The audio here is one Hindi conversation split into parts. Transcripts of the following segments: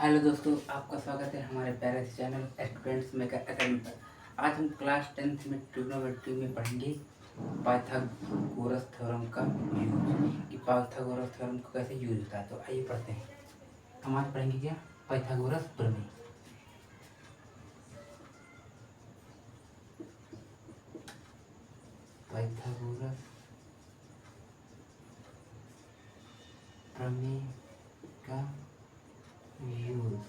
हेलो दोस्तों, आपका स्वागत है हमारे प्यारे से चैनल स्टूडेंट्स मेकर अकेडमी पर। आज हम क्लास 10th में ट्रिग्नोमेट्री में पढ़ेंगे पाइथागोरस थ्योरम का यूज, कि पाइथागोरस थ्योरम को कैसे यूज होता है। तो आइए पढ़ते हैं। हम आज पढ़ेंगे क्या? पाइथागोरस प्रमेय। पाइथागोरस प्रमेय का यूज।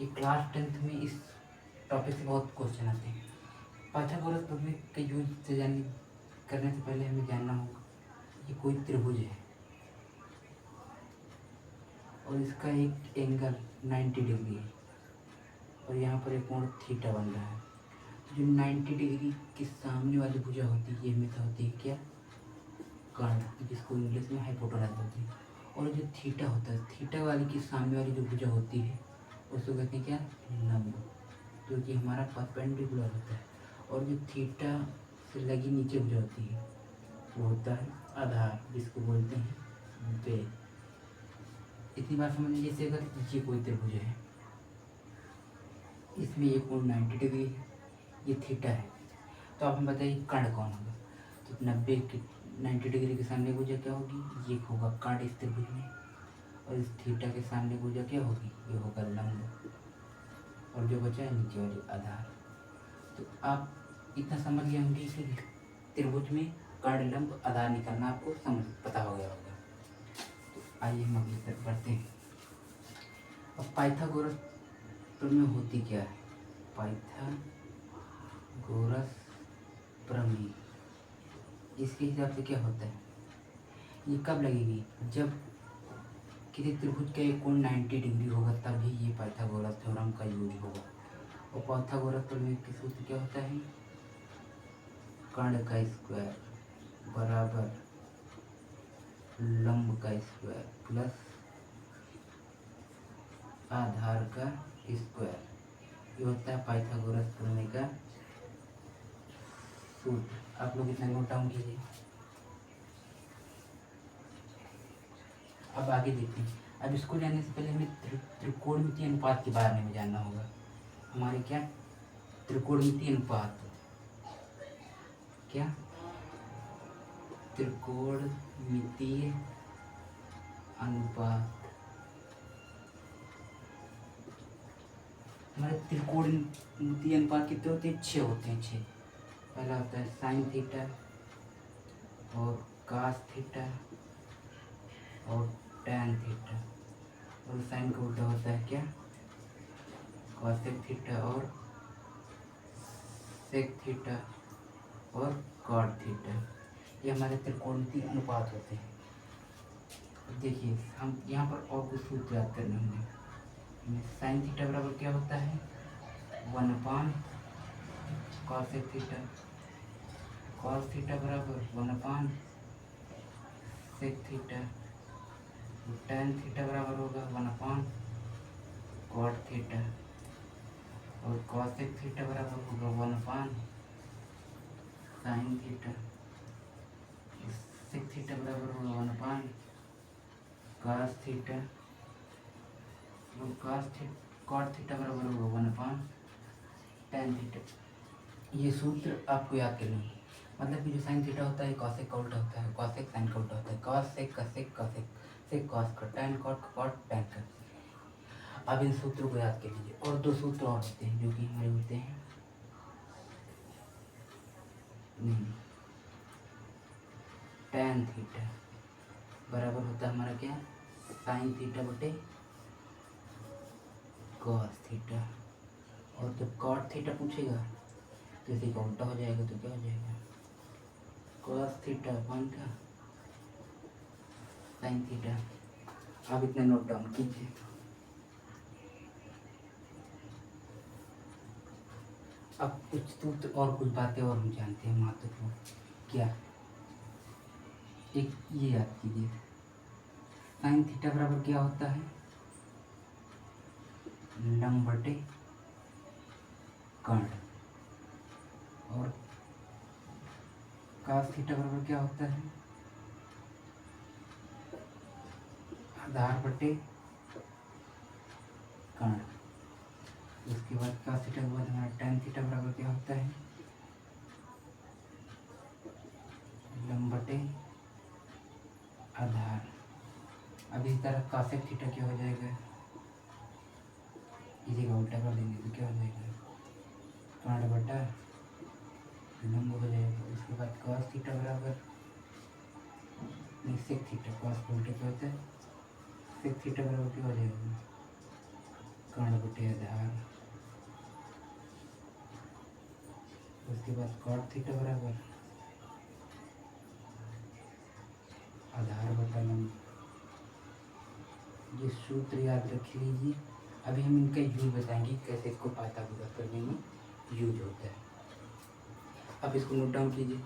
ये क्लास 10th में इस टॉपिक से बहुत क्वेश्चन आते हैं। पाइथागोरस प्रमेय के यूज से करने से पहले हमें जानना होगा कि कोई त्रिभुज है और इसका एक एंगल 90 डिग्री है और यहाँ पर एक कोण थीटा बन रहा है। जो 90 डिग्री के सामने वाली भुजा होती है, ये हमेशा होती है क्या? कर्ण, जिसको इंग्लिश में हाइपोटेनस बोलते हैं। और जो थीटा होता है, थीटा वाली की सामने वाली जो भुजा होती है उसको कहते हैं क्या? लंब, क्योंकि हमारा परपेंडिकुलर होता है। और जो थीटा से लगी नीचे भुजा होती है वो होता है आधार, जिसको बोलते हैं बेस। इतनी बात समझ लीजिए। जैसे अगर ये कोई त्रिभुज है, इसमें ये कोण 90 डिग्री है, ये थीटा है, तो आप हम बताइए कर्ण कौन होगा? तो 90 डिग्री के सामने भुजा क्या होगी? ये होगा कर्ण इस त्रिभुज में। और इस थीटा के सामने भुजा क्या होगी? ये होगा लंब। और जो बचा है नीचे वाली आधार। तो आप इतना समझ गए होंगे कि त्रिभुज में कर्ण लंब आधार निकालना आपको समझ पता हो गया होगा। तो आइए हम अगली तरफ बढ़ते हैं। अब पाइथागोरस प्रमेय होती क्या है? पाइथागोरस प्रमेय इसके हिसाब से क्या होता है? ये कब लगेगी? जब किसी त्रिभुज का एक कोण 90 डिग्री होगा, तभी ये पाइथागोरस थ्योरम का यूज होगा। और पाइथागोरस प्रमेय के सूत्र क्या होता है? कर्ण का स्क्वायर बराबर लंब का स्क्वायर प्लस आधार का स्क्वायर। ये होता है पाइथागोरस प्रमेय का सूत्र। आप लोग इतना नोट डाउन कीजिए। अब आगे देखते हैं। अब इसको जानने से पहले हमें त्रिकोणमितीय अनुपात के बारे में जानना होगा। हमारे क्या? त्रिकोणमितीय अनुपात। क्या? त्रिकोणमितीय अनुपात। हमारे त्रिकोणमितीय अनुपात कितने होते हैं? 6 होते हैं। 6। पहला होता है साइन थीटा और कास थीटा और टैन थीटा। और साइन का उल्टा होता है क्या? कॉसेक थीटा और सेक थीटा और कॉट थीटा। ये हमारे त्रिकोणमितीय अनुपात होते हैं। देखिए, हम यहाँ पर और कुछ सूत्र याद करने होंगे। साइन थीटा बराबर क्या होता है? 1/cos theta. कॉस थीटा बराबर 1/sec थीटा। टैन थीटा बराबर होगा 1/cot थीटा। और कॉसेक थीटा बराबर होगा 1/sin थीटा। सेक थीटा बराबर होगा 1/cos थीटा। और कॉट थीटा बराबर होगा 1/tan थीटा। ये सूत्र आपको याद करने हैं। मतलब कि जो साइन थीटा होता है कॉसेक का उल्टा होता है, कॉसेक साइन का उल्टा होता है, कॉस सेक का सेक कॉसेक, सेक कॉस का, टैन कॉट का कॉट, टैन का। अब इन सूत्रों को याद कर लीजिए। और दो सूत्र और होते हैं जो कि हमारे होते हैं टैन थीटा बराबर होता है हमारा क्या? साइन थीटा बटे कॉस थीटा। और जब कॉट थीटा पूछेगा तो इसी का उल्टा हो जाएगा, तो क्या हो जाएगा? कॉस थीटा अपॉन का साइन थीटा। आप इतना नोट डाउन कीजिए। अब कुछ सूत्र और कुछ बातें और हम जानते हैं महत्वपूर्ण। क्या? एक ये याद कीजिए, साइन थीटा बराबर क्या होता है? लंब बटे कर्ण। और cos थीटा बराबर क्या होता है? आधार बटे कर्ण। उसके बाद cos थीटा के बाद हमारा tan थीटा बराबर क्या होता है, लंब बटे आधार। अब इस तरह cosec थीटा क्या हो जाएगा, इसी का उल्टा कर देंगे तो क्या हो जाएगा, कर्ण बटा लंब हो जाएगा। उसके बाद cos थीटा बराबर sec थीटा, cos को उल्टे क्या होता है, sec थीटा बराबर क्या हो जाएगा, कर्ण बटे आधार। उसके बाद cot थीटा बराबर आधार बटा लंब। ये सूत्र याद रख लीजिए। अभी हम इनका यूज बताएंगे कैसे इसको पाइथागोरस करने में यूज होता है। अब इसको नोट डाउन कीजिए।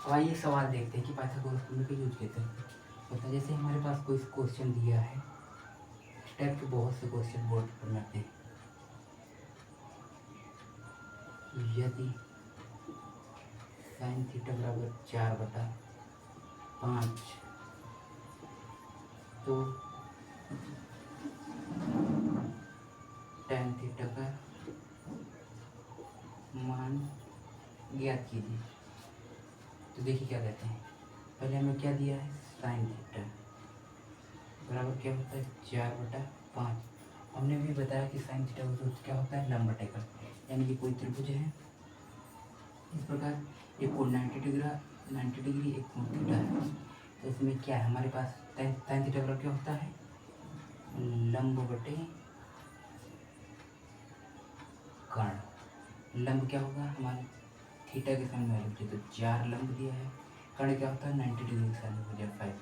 अब आइए सवाल देखते हैं कि पाइथागोरस करने का यूज कैसे होता है। जैसे हमारे पास कोई क्वेश्चन दिया है, इस टाइप के बहुत से क्वेश्चन बोर्ड पर आते हैं। यदि साइन थीटा बराबर 4/5 तो tan थीटा का मान ज्ञात कीजिए। तो देखिए क्या कहते हैं, पहले हमें क्या दिया है, साइन थीटा बराबर क्या होता है 4/5। हमने भी बताया कि साइन थीटा का सूत्र क्या होता है, लंब बटे कर्ण। यानी कि कोई त्रिभुज है इस प्रकार, एक कोण 90 डिग्री एक कोण थीटा है। तो इसमें क्या है हमारे पास, साइन थीटा बराबर क्या होता है, लंब बटे कर्ण। लंब क्या होगा हमारे थीटा के सामने वाले, तो 4 लंब दिया है। कर्ण क्या होता है 90 डिग्री के सामने हो जाए 5।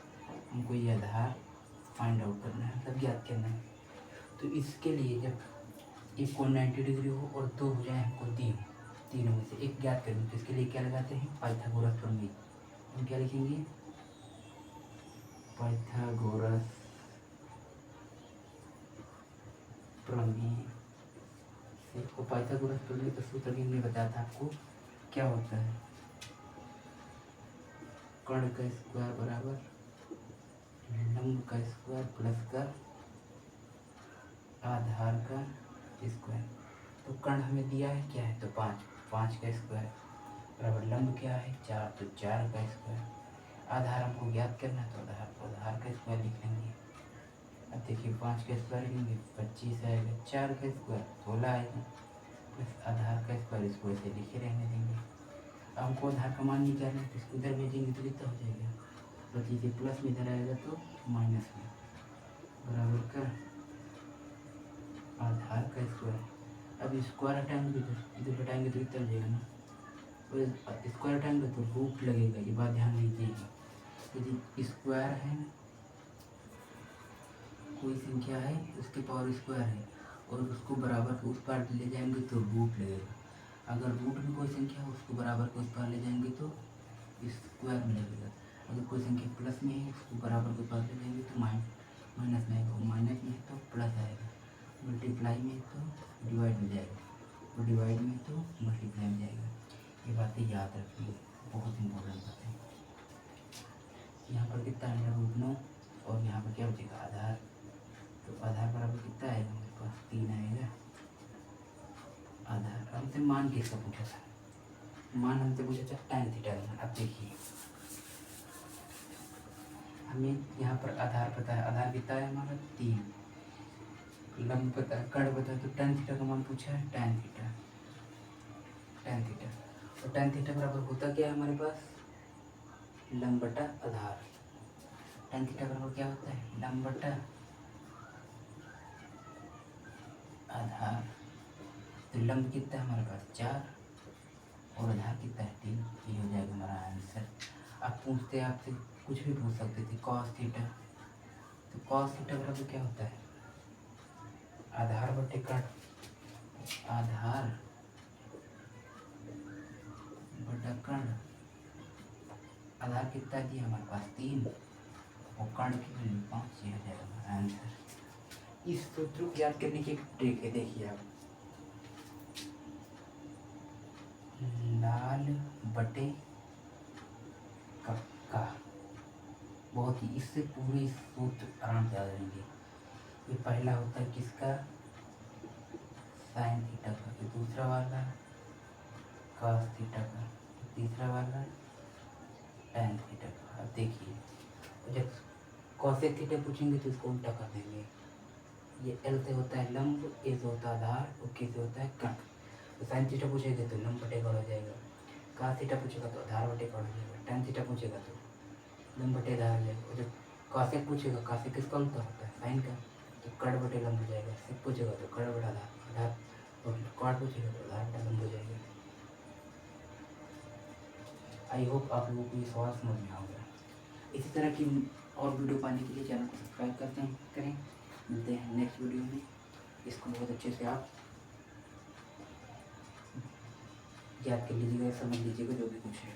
हमको ये आधार फाइंड आउट करना है, मतलब ज्ञात करना है। तो इसके लिए जब एक कोण 90 डिग्री हो और दो भुजाएं हमको दी हो, तीनों में से एक ज्ञात करनी, तो इसके लिए क्या लगाते हैं, पाइथागोरस प्रमेय। हम क्या लिखेंगे, पाइथागोरस प्रमेय से। और पाइथागोरस प्रमेय का सूत्र भी हमने बताया था आपको, क्या होता है, कर्ण का स्क्वायर बराबर लंब का स्क्वायर प्लस का आधार का स्क्वायर। तो कर्ण हमें दिया है क्या है, तो 5 का स्क्वायर बराबर लंब क्या है 4, तो 4 का स्क्वायर। आधार हमको ज्ञात करना है, तो आधार का स्क्वायर लिख लेंगे। अब देखिए 5 का स्क्वायर लिखेंगे 25 आएगा, 4 का स्क्वायर 16 आएगा, प्लस आधार का स्क्वायर, इसको ऐसे लिखे रहने देंगे। अब हमको आधार का मान निकालना है, तो इसको इधर भेजेंगे तो कितना हो जाएगा, 25 प्लस में इधर आएगा तो माइनस में, बराबर का आधार का स्क्वायर। अब स्क्वायर हटाएंगे इधर हटाएंगे तो कितना हो जाएगा ना, और स्क्वायर हटाएंगे तो रूट लगेगा, ये बात ध्यान दीजिएगा। यदि स्क्वायर है, कोई संख्या है उसके पावर स्क्वायर है और उसको बराबर के उस पार ले जाएंगे तो रूट लगेगा। अगर रूट में कोई संख्या है उसको बराबर के उस पार ले जाएंगे तो स्क्वायर में लगेगा। अगर कोई संख्या प्लस में है उसको बराबर के पास ले जाएंगे तो माइनस में आएगा, और माइनस में है तो प्लस आएगा, मल्टीप्लाई में तो डिवाइड में जाएगा, और डिवाइड में तो मल्टीप्लाई में जाएगा। ये बातें याद रखिए, बहुत इंपॉर्टेंट बातें। यहाँ पर कितना है रूट 9, और यहाँ पर क्या बचेगा आधार, तो आधार बराबर कितना आएगा हमारे पास 3 आएगा आधार। हमसे मान किसका पूछा था, मान हमसे पूछा था tan थीटा का। अब देखिए हमें यहाँ पर आधार पता है, आधार कितना है हमारा 3, लंब पता है, कर्ण पता है, तो tan थीटा का मान पूछा है, tan थीटा और tan थीटा बराबर होता क्या है हमारे पास, लंब बटा आधार। tan थीटा बराबर क्या होता है, लंब बटा आधार। तो लंब कितना है हमारे पास 4 और आधार कितना है 3, ये हो जाएगा हमारा आंसर। अब पूछते हैं आपसे, कुछ भी पूछ सकते थे, cos थीटा, तो cos थीटा बराबर क्या होता है, आधार बटे कर्ण, आधार बटा कर्ण। आधार कितना दिया हमारे पास 3 और कर्ण की वैल्यू 5, ये हो जाएगा हमारा आंसर। इस सूत्र को याद करने की एक ट्रिक है, देखिए आप दाल बटे कक्का। बहुत ही, इससे पूरे सूत्र आराम से आ जाएंगे। ये पहला होता है किसका, साइन थीटा का, फिर दूसरा वाला कॉस थीटा का, तीसरा वाला टैन थीटा का। अब देखिए जब कॉसेक थीटा पूछेंगे तो इसको उल्टा कर देंगे। ये एल से होता है लंब, ए से होता है आधार और के से होता है कण। तो साइन थीटा पूछेगा तो लंब बटे कण हो जाएगा, कॉस थीटा पूछेगा तो आधार बटे कण हो जाएगा, टैन थीटा पूछेगा तो लंब बटे आधार हो जाएगा। और जब कॉसेक पूछेगा, कॉसेक किसका उल्टा होता है साइन का, तो कण बटे लंब हो जाएगा। सेक पूछेगा तो कण बटे आधार, आधार और कॉट पूछेगा तो आधार बटे लंब हो जाएगा। आई होप आप लोगों को ये सवाल समझ में आ गया। इसी तरह की और वीडियो पाने के लिए चैनल को सब्सक्राइब करें। मिलते हैं नेक्स्ट वीडियो में। इसको बहुत अच्छे से आप याद कर लीजिएगा, समझ लीजिएगा जो भी कुछ है।